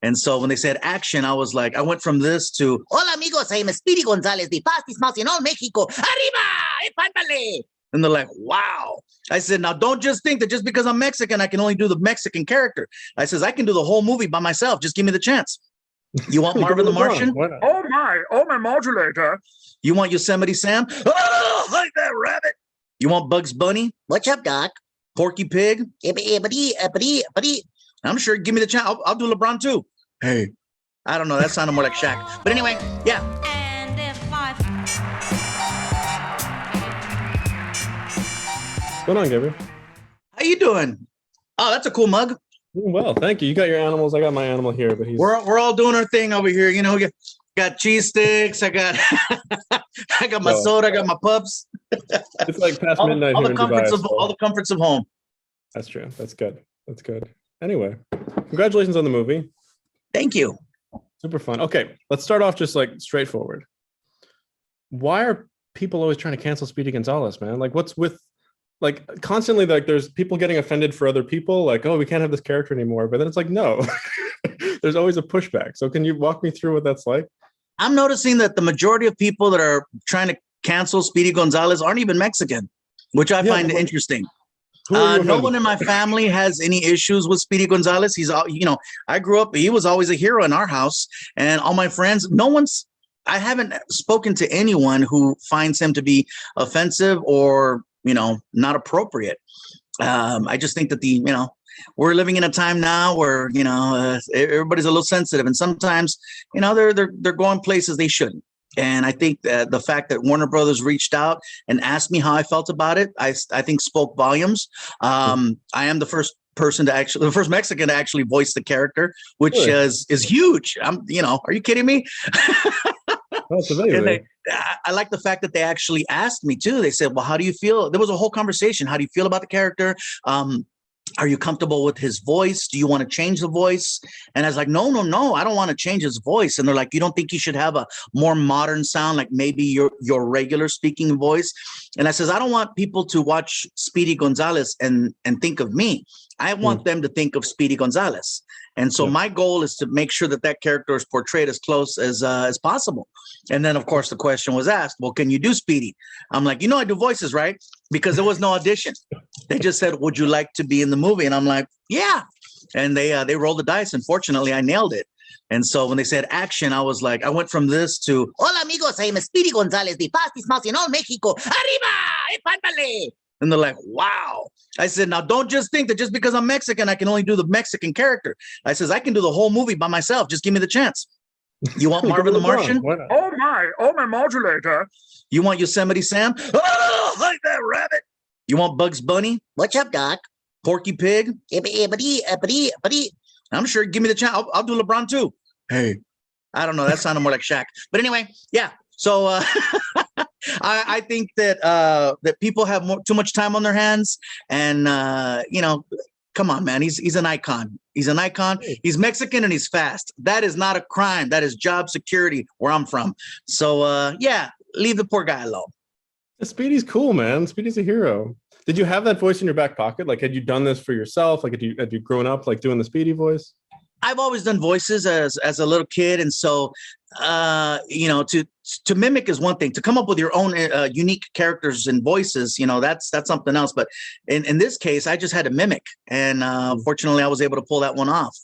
And so when they said action, I was like, I went from this to, hola amigos, I am Speedy Gonzales, the fastest mouse in all Mexico. Arriba! Epántale! And they're like, wow. I said, now don't just think that just because I'm Mexican, I can only do the Mexican character. I says, I can do the whole movie by myself. Just give me the chance. You want Marvin the Martian? Oh my modulator. You want Yosemite Sam? Oh, like that rabbit. You want Bugs Bunny? What's up, Doc? Porky Pig? I'm sure. Give me the chance. I'll do LeBron too. Hey, I don't know. That sounded more like Shaq. But anyway, yeah. And if I... What's going on, Gabriel? How you doing? Oh, that's a cool mug. Doing well, thank you. You got your animals. I got my animal here, but he's... We're all doing our thing over here. You know, we got cheese sticks. I got my soda. I got my pups. It's like past midnight all here the in comforts Dubai. all the comforts of home. That's true. That's good. That's good. Anyway, congratulations on the movie. Thank you. Super fun. Okay, let's start off just like straightforward. Why are people always trying to cancel Speedy Gonzales, man? Like, what's with like constantly like there's people getting offended for other people, like, oh, we can't have this character anymore. But then it's like, no, there's always a pushback. So can you walk me through what that's like? I'm noticing that the majority of people that are trying to cancel Speedy Gonzales aren't even Mexican, which I find interesting. No one in my family has any issues with Speedy Gonzales. He's, I grew up, he was always a hero in our house, and all my friends, I haven't spoken to anyone who finds him to be offensive or, not appropriate. I just think that we're living in a time now where, everybody's a little sensitive, and sometimes, they're going places they shouldn't. And I think that the fact that Warner Brothers reached out and asked me how I felt about it, I think spoke volumes. I am the first Mexican to actually voice the character, which is huge. Are you kidding me? That's amazing. I like the fact that they actually asked me too. They said, well, how do you feel? There was a whole conversation. How do you feel about the character? Are you comfortable with his voice? Do you want to change the voice? And I was like, no, I don't want to change his voice. And they're like, you don't think he should have a more modern sound, like maybe your regular speaking voice? And I says, I don't want people to watch Speedy Gonzales and think of me. I want them to think of Speedy Gonzales. And so my goal is to make sure that character is portrayed as close as possible. And then, of course, the question was asked, well, can you do Speedy? I'm like, I do voices, right? Because there was no audition. They just said, would you like to be in the movie? And I'm like, yeah. And they rolled the dice. And fortunately, I nailed it. And so when they said action, I was like, I went from this to, hola amigos, I am Speedy Gonzales, the fastest mouse in all Mexico. Arriba! Epántale! And they're like, wow. I said, now don't just think that just because I'm Mexican, I can only do the Mexican character. I says, I can do the whole movie by myself. Just give me the chance. You want Marvin the Martian? Oh my modulator. You want Yosemite Sam? Oh, like that rabbit. You want Bugs Bunny? What's up, Doc? Porky Pig? I'm sure. Give me the chance. I'll do LeBron too. Hey, I don't know. That sounded more like Shaq. But anyway, yeah. So I think that people have too much time on their hands, and come on, man. He's an icon. He's an icon. He's Mexican and he's fast. That is not a crime. That is job security where I'm from. So leave the poor guy alone. Speedy's cool, man. Speedy's a hero. Did you have that voice in your back pocket? Like, had you done this for yourself? Like, had you grown up like doing the Speedy voice? I've always done voices as a little kid, and so to mimic is one thing. To come up with your own unique characters and voices, that's something else. But in this case, I just had to mimic, and fortunately, I was able to pull that one off.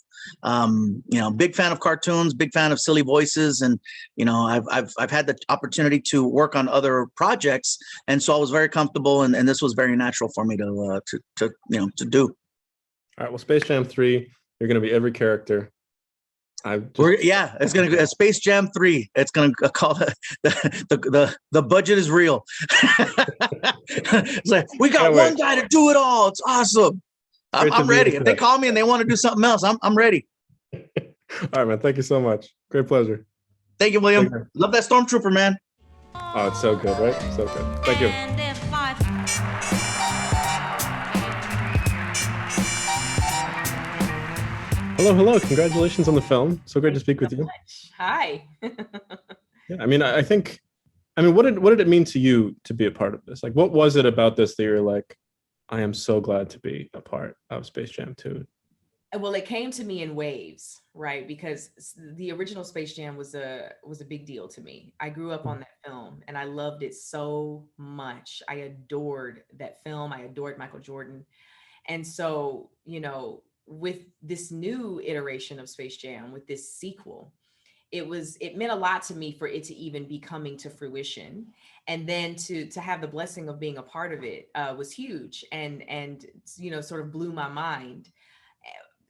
Big fan of cartoons, big fan of silly voices, and I've had the opportunity to work on other projects, and so I was very comfortable, and this was very natural for me to do. All right. Well, Space Jam 3. You're going to be every character. It's going to be Space Jam 3. It's going to call the budget is real. It's like, we got one guy to do it all. It's awesome. I'm ready. If they call me and they want to do something else, I'm ready. All right, man. Thank you so much. Great pleasure. Thank you, William. Love that Stormtrooper, man. Oh, it's so good, right? So good. Thank you. Hello. Congratulations on the film. So great to speak with you. Hi. Yeah, what did it mean to you to be a part of this? Like, what was it about this that you're like, I am so glad to be a part of Space Jam 2? Well, it came to me in waves, right? Because the original Space Jam was a big deal to me. I grew up on that film and I loved it so much. I adored that film. I adored Michael Jordan. And so, with this new iteration of Space Jam, with this sequel, it meant a lot to me for it to even be coming to fruition, and then to have the blessing of being a part of it was huge, and sort of blew my mind,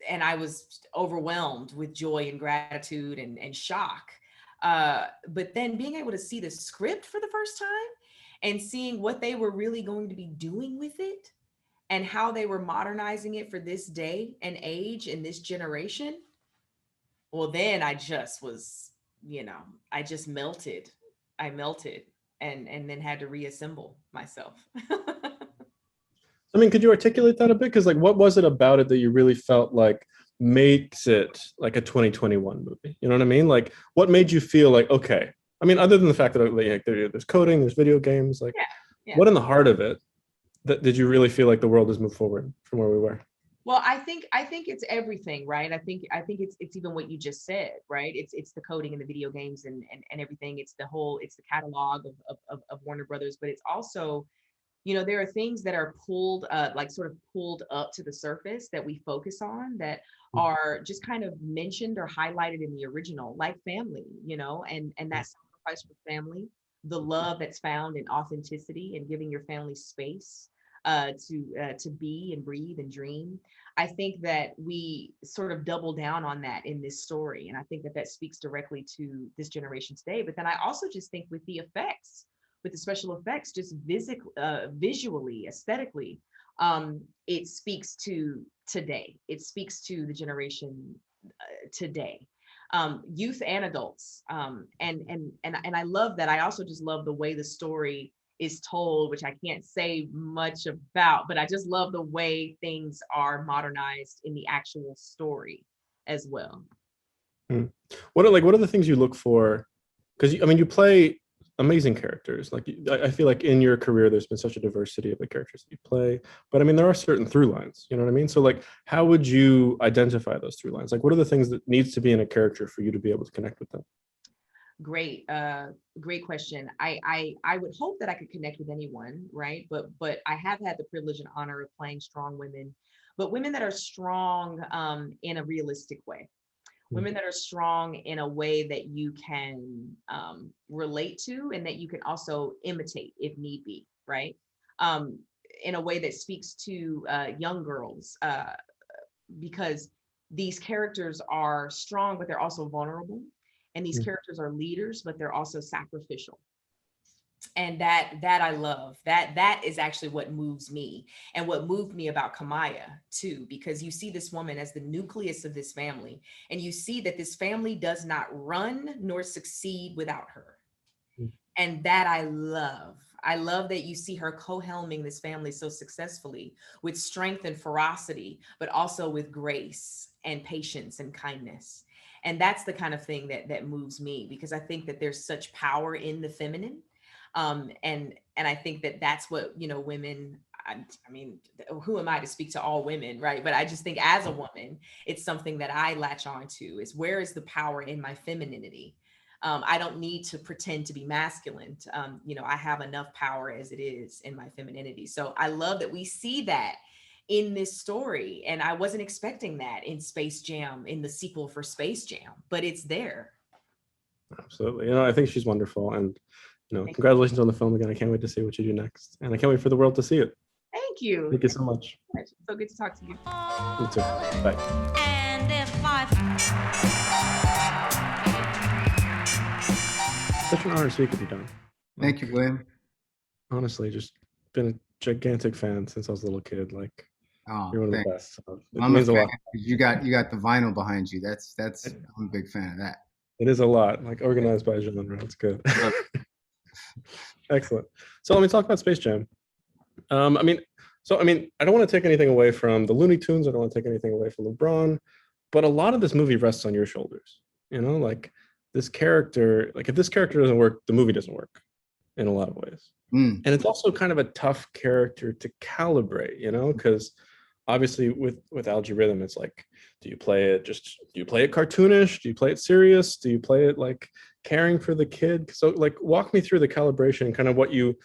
and I was overwhelmed with joy and gratitude and shock. But then being able to see the script for the first time and seeing what they were really going to be doing with it and how they were modernizing it for this day and age in this generation, well, then I just was, I just melted. I melted and then had to reassemble myself. I mean, could you articulate that a bit? Because like, what was it about it that you really felt like makes it like a 2021 movie? You know what I mean? Like, what made you feel like, okay, I mean, other than the fact that like, there's coding, there's video games, like Yeah. what in the heart of it that did you really feel like the world has moved forward from where we were? Well, I think it's everything, right? I think it's even what you just said, right? It's the coding and the video games and everything. It's the catalog of Warner Brothers, but it's also, there are things that are pulled sort of pulled up to the surface that we focus on that are just kind of mentioned or highlighted in the original, like family, and that sacrifice for family, the love that's found in authenticity and giving your family space to be and breathe and dream. I think that we sort of double down on that in this story. And I think that speaks directly to this generation today. But then I also just think with the effects, with the special effects, just visually, aesthetically, it speaks to today. It speaks to the generation today, youth and adults. And I love that. I also just love the way the story is told, which I can't say much about, but I just love the way things are modernized in the actual story as well. What are the things you look for? Because you play amazing characters. Like I feel like in your career, there's been such a diversity of the characters that you play. But I mean, there are certain through lines. You know what I mean? So like, how would you identify those through lines? Like, what are the things that needs to be in a character for you to be able to connect with them? Great question. I would hope that I could connect with anyone, right? But I have had the privilege and honor of playing strong women, but women that are strong in a realistic way. Women that are strong in a way that you can relate to and that you can also imitate if need be, right? In a way that speaks to young girls, because these characters are strong, but they're also vulnerable. And these characters are leaders, but they're also sacrificial. And that I love. That is actually what moves me, and what moved me about Kamaya too, because you see this woman as the nucleus of this family, and you see that this family does not run nor succeed without her. And that I love. I love that you see her co-helming this family so successfully with strength and ferocity, but also with grace and patience and kindness. And that's the kind of thing that moves me, because I think that there's such power in the feminine. And I think that that's what, women, I mean, who am I to speak to all women, right? But I just think as a woman, it's something that I latch on to, is where is the power in my femininity? I don't need to pretend to be masculine. I have enough power as it is in my femininity. So I love that we see that in this story. And I wasn't expecting that in Space Jam, in the sequel for Space Jam, but it's there. Absolutely. I think she's wonderful. And, congratulations on the film again. I can't wait to see what you do next. And I can't wait for the world to see it. Thank you. Thank you so much. It's so good to talk to you. You too. Bye. And if Such an honor to speak with you, Don. Thank you, William. Honestly, just been a gigantic fan since I was a little kid. Like, you're one of the best. So it I'm means a a fan. lot. You got the vinyl behind you. That's I'm a big fan of that. It is a lot, like organized by genre. It's good. Excellent. So let me talk about Space Jam. I don't want to take anything away from the Looney Tunes. I don't want to take anything away from LeBron, but a lot of this movie rests on your shoulders. Like this character, like if this character doesn't work, the movie doesn't work in a lot of ways. And it's also kind of a tough character to calibrate, because obviously with Algae Rhythm, it's like, do you play it cartoonish? Do you play it serious? Do you play it like caring for the kid? So like walk me through the calibration and kind of what you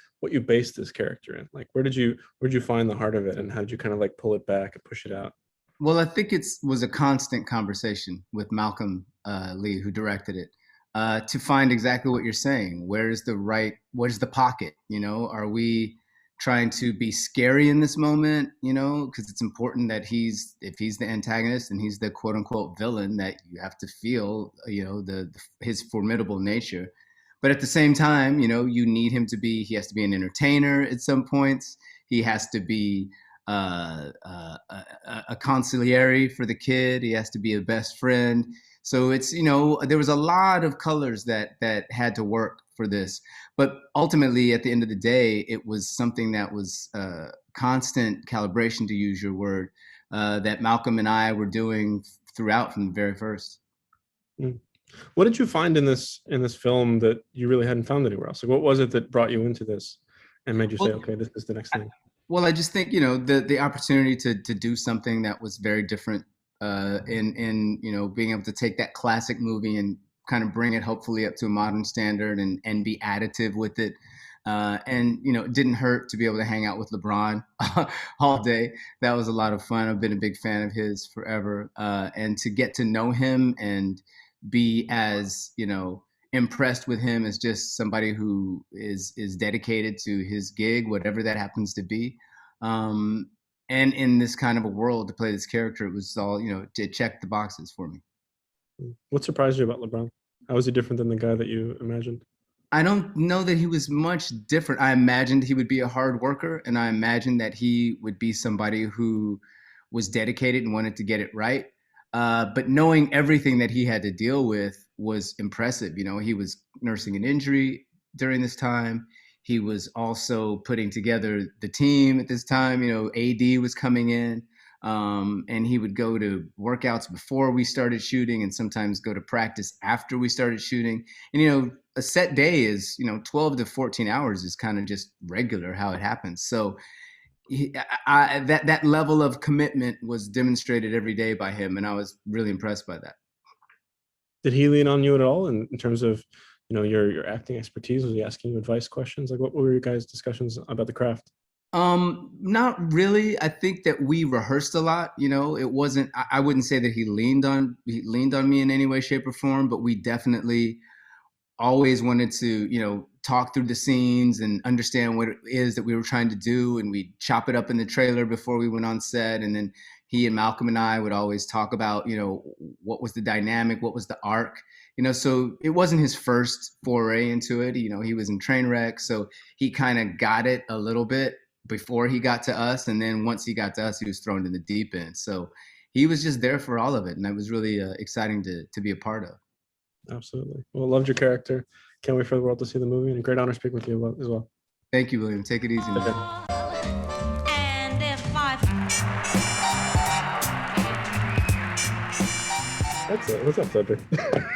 based this character in. Like where'd you find the heart of it, and how did you kind of like pull it back and push it out? Well, I think it was a constant conversation with Macolm Lee, who directed it, to find exactly what you're saying. Where's the pocket? You know, are we trying to be scary in this moment? You know, because it's important that if he's the antagonist and he's the quote unquote villain, that you have to feel, you know, his formidable nature. But at the same time, you know, he has to be an entertainer at some points. He has to be a consigliere for the kid. He has to be a best friend. So it's, you know, there was a lot of colors that had to work for this. But ultimately, at the end of the day, it was something that was constant calibration, to use your word, that Macolm and I were doing throughout from the very first. What did you find in this film that you really hadn't found anywhere else? Like, what was it that brought you into this and made you say, okay, this is the next thing? Well, I just think, you know, the opportunity to do something that was very different, in you know, being able to take that classic movie and kind of bring it hopefully up to a modern standard and be additive with it. And, you know, it didn't hurt to be able to hang out with LeBron all day. That was a lot of fun. I've been a big fan of his forever. And to get to know him and be as, you know, impressed with him as just somebody who is dedicated to his gig, whatever that happens to be. And in this kind of a world, to play this character, it was all, you know, to check the boxes for me. What surprised you about LeBron? How was he different than the guy that you imagined? I don't know that he was much different. I imagined he would be a hard worker, and I imagined that he would be somebody who was dedicated and wanted to get it right. But knowing everything that he had to deal with was impressive. You know, he was nursing an injury during this time. He was also putting together the team at this time. You know, AD was coming in, and he would go to workouts before we started shooting and sometimes go to practice after we started shooting. And, you know, a set day is, you know, 12 to 14 hours is kind of just regular how it happens. So that level of commitment was demonstrated every day by him, and I was really impressed by that. Did he lean on you at all in terms of, you know, your acting expertise? Was he asking you advice questions? Like, what were your guys' discussions about the craft? Not really. I think that we rehearsed a lot. You know, it wasn't. I wouldn't say that he leaned on me in any way, shape, or form, but we definitely always wanted to, you know, talk through the scenes and understand what it is that we were trying to do, and we'd chop it up in the trailer before we went on set. And then he and Macolm and I would always talk about, you know, what was the dynamic, what was the arc, you know. So it wasn't his first foray into it. You know, he was in Trainwreck, so he kind of got it a little bit before he got to us, and then once he got to us, he was thrown in the deep end. So he was just there for all of it, and that was really exciting to be a part of. Absolutely. Well, loved your character. Can't wait for the world to see the movie, and a great honor speaking with you as well. Thank you, William. Take it easy, man. That's it. What's up, Cedric?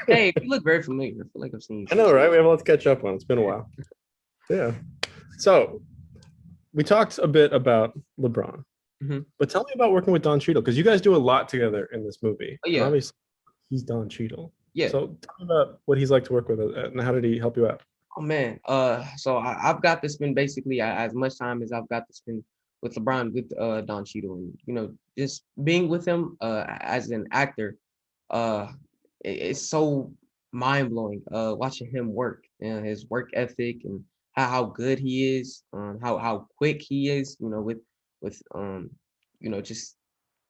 Hey, you look very familiar. I feel like I've seen you. I know, right? We have a lot to catch up on. It's been a while. Yeah. So we talked a bit about LeBron, but tell me about working with Don Cheadle, because you guys do a lot together in this movie. Oh, yeah. And obviously, he's Don Cheadle. Yeah. So tell me about what he's like to work with, and how did he help you out? Oh man. So I've got to spend basically as much time as I've got to spend with LeBron, with Don Cheadle, and, you know, just being with him as an actor, it's so mind blowing. Watching him work and his work ethic, and how good he is, how quick he is, you know, with you know, just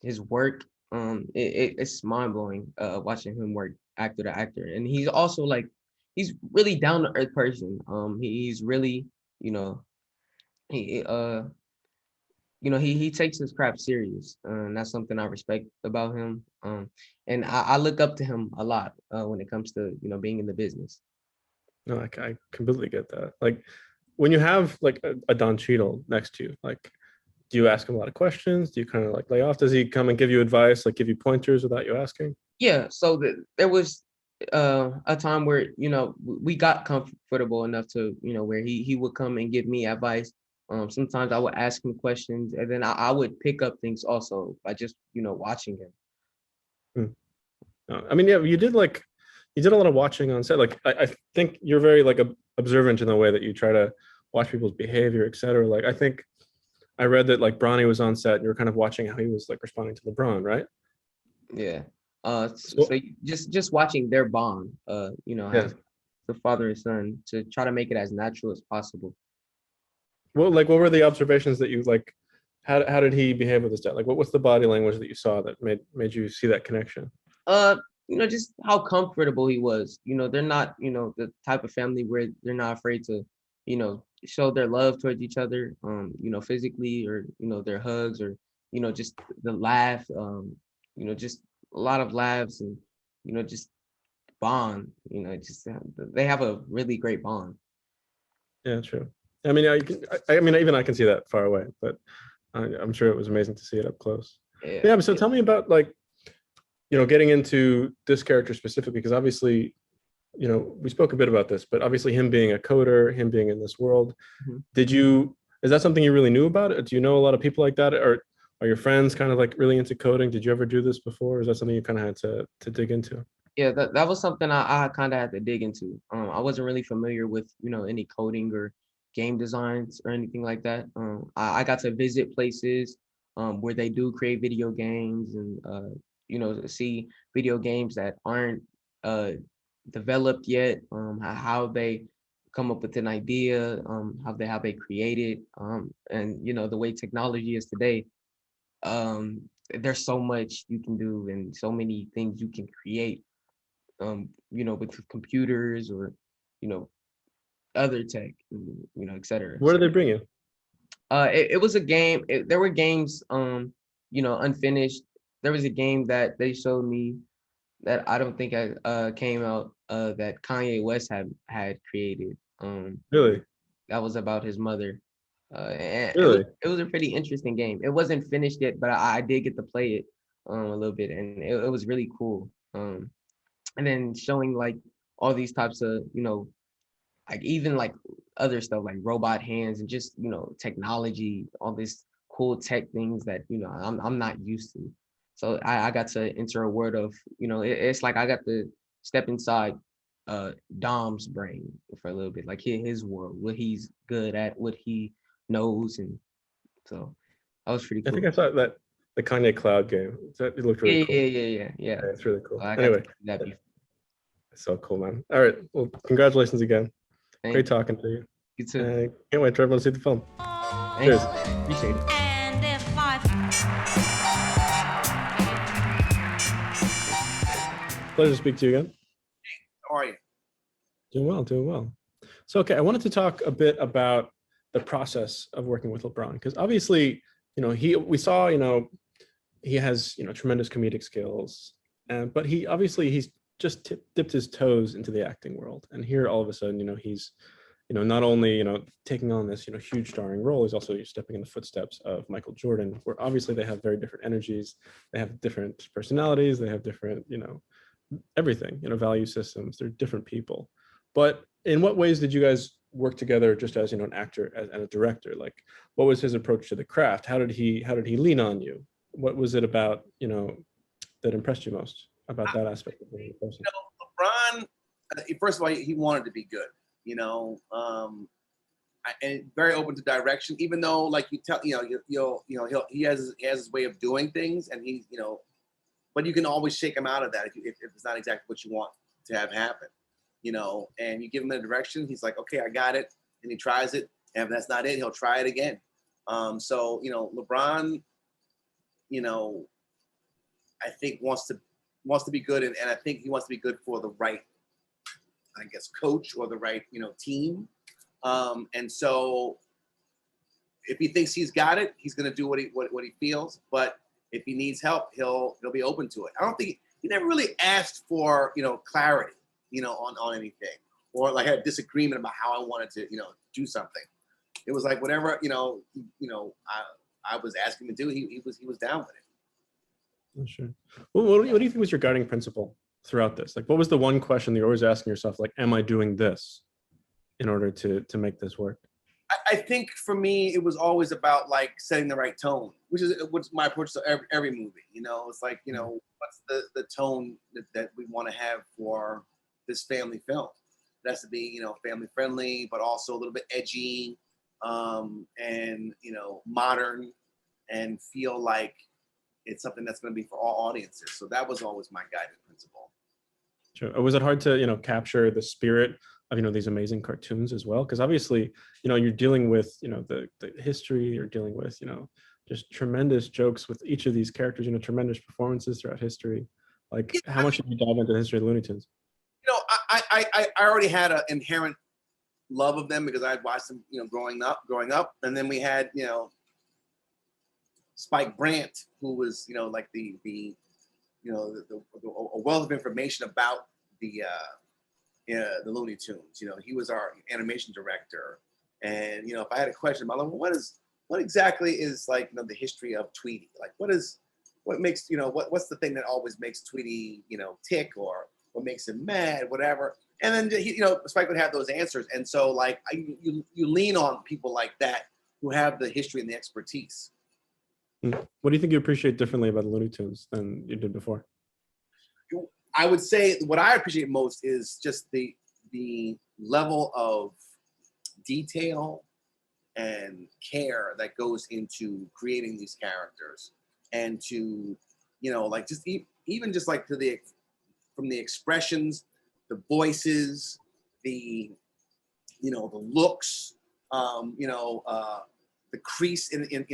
his work. It's mind blowing watching him work actor to actor, and he's also like, he's really down to earth person. He's really, you know, he takes his craft serious, and that's something I respect about him. And I look up to him a lot when it comes to, you know, being in the business. No, I completely get that. Like, when you have like a Don Cheadle next to you, like, do you ask him a lot of questions? Do you kind of like lay off? Does he come and give you advice, like give you pointers without you asking? Yeah. So there was a time where, you know, we got comfortable enough to, you know, where he would come and give me advice. Sometimes I would ask him questions, and then I would pick up things also by just watching him. I mean, yeah, you did a lot of watching on set. Like, I think you're very like observant in the way that you try to watch people's behavior, etc. Like, I think I read that like Bronny was on set and you were kind of watching how he was like responding to LeBron, right? Yeah. So just watching their bond, as the father and son, to try to make it as natural as possible. Well, like, what were the observations that you like? How did he behave with his dad? Like, what's the body language that you saw that made you see that connection? Just how comfortable he was. They're not, the type of family where they're not afraid to, show their love towards each other, physically, or, their hugs, or, just the laugh, just a lot of laughs, and, just bond, just they have a really great bond. Yeah, true. I mean, I mean, even I can see that far away, but I'm sure it was amazing to see it up close. Yeah. So tell me about like, getting into this character specifically, because obviously, we spoke a bit about this, but obviously him being a coder, him being in this world, is that something you really knew about it? Do you know a lot of people like that? Or are your friends kind of like really into coding? Did you ever do this before? Or is that something you kind of had to dig into? Yeah, that was something I kind of had to dig into. I wasn't really familiar with, any coding or game designs or anything like that. I got to visit places where they do create video games, and see video games that aren't developed yet, how they come up with an idea, how they create it, and the way technology is today. There's so much you can do and so many things you can create, with computers, or other tech, etc. Where did they bring you? It was a game. There were games, unfinished. There was a game that they showed me that I don't think came out, that Kanye West had created. Really? That was about his mother. And Really? it was a pretty interesting game. It wasn't finished yet, but I did get to play it a little bit, and it was really cool. And then showing like all these types of, like even like other stuff like robot hands, and just, technology, all this cool tech things that, I'm not used to. So I got to enter a world of, it's like I got to step inside Dom's brain for a little bit, like his world, what he's good at, what he knows. And so that was pretty cool. I think I saw that the Kanye Cloud game. It looked really cool. Yeah. It's really cool. Anyway, so cool, man. All right. Well, congratulations again. Great talking to you. You too. Can't wait for everyone to see the film. Cheers. Appreciate it. Pleasure to speak to you again. How are you? Doing well. So, okay, I wanted to talk a bit about the process of working with LeBron, because obviously, we saw, he has, tremendous comedic skills, but he's just dipped his toes into the acting world. And here, all of a sudden, he's, not only, taking on this, huge starring role, he's also stepping in the footsteps of Michael Jordan, where obviously they have very different energies, they have different personalities, they have different, everything, value systems. They're different people. But in what ways did you guys work together, just as an actor and a director? Like, what was his approach to the craft? How did he lean on you? What was it about that impressed you most about that aspect of the person? LeBron, first of all, he wanted to be good, and very open to direction. Even though, like you tell, he has his way of doing things, and he's but you can always shake him out of that if it's not exactly what you want to have happen, and you give him a direction. He's like, okay, I got it. And he tries it. And if that's not it, he'll try it again. So, LeBron, I think wants to be good. And I think he wants to be good for the right, I guess, coach or the right, team. And so if he thinks he's got it, he's going to do what he feels. But if he needs help, he'll be open to it. I don't think he never really asked for, clarity, on anything, or like had a disagreement about how I wanted to, do something. It was like whatever, I was asking him to do, he was down with it. Oh, sure. Well, what do you think was your guiding principle throughout this? Like, what was the one question that you're always asking yourself? Like, am I doing this in order to make this work? I think for me, it was always about like setting the right tone, which is what's my approach to every movie. You know, it's like, you know, what's the tone that we want to have for this family film? It has to be, you know, family friendly, but also a little bit edgy, and, you know, modern, and feel like it's something that's going to be for all audiences. So that was always my guiding principle. Sure. Was it hard to, you know, capture the spirit of, you know, these amazing cartoons as well? Because obviously, you know, you're dealing with, you know, the history, you're dealing with, you know, just tremendous jokes with each of these characters, you know, tremendous performances throughout history. Like, Yeah, how much did you dive into the history of the Looney Tunes? You know, I already had an inherent love of them because I watched them, you know, growing up, and then we had, you know, Spike Brandt, who was, you know, like the you know, a wealth of information about the Looney Tunes. You know, he was our animation director, and, you know, if I had a question about, like, well, what exactly is, like, you know, the history of Tweety? Like, what makes, you know, what's the thing that always makes Tweety, you know, tick, or what makes him mad, whatever. And then he, you know, Spike would have those answers, and so like you lean on people like that who have the history and the expertise. What do you think you appreciate differently about the Looney Tunes than you did before? I would say what I appreciate most is just the level of detail and care that goes into creating these characters, and to, you know, like just even just like from the expressions, the voices, the, you know, the looks, you know, the crease in a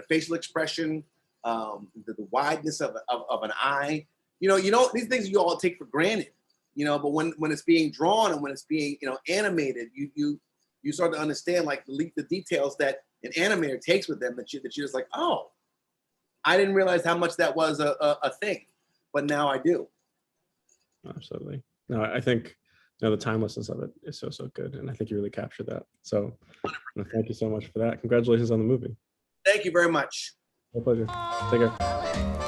facial expression, the wideness of an eye. You know, these things you all take for granted, you know, but when it's being drawn and when it's being, you know, animated, you start to understand like the details that an animator takes with them, that you're just like, oh, I didn't realize how much that was a thing, but now I do. Absolutely. No, I think, you know, the timelessness of it is so good, and I think you really captured that. So, you know, thank you so much for that. Congratulations on the movie. Thank you very much. My pleasure. Take care.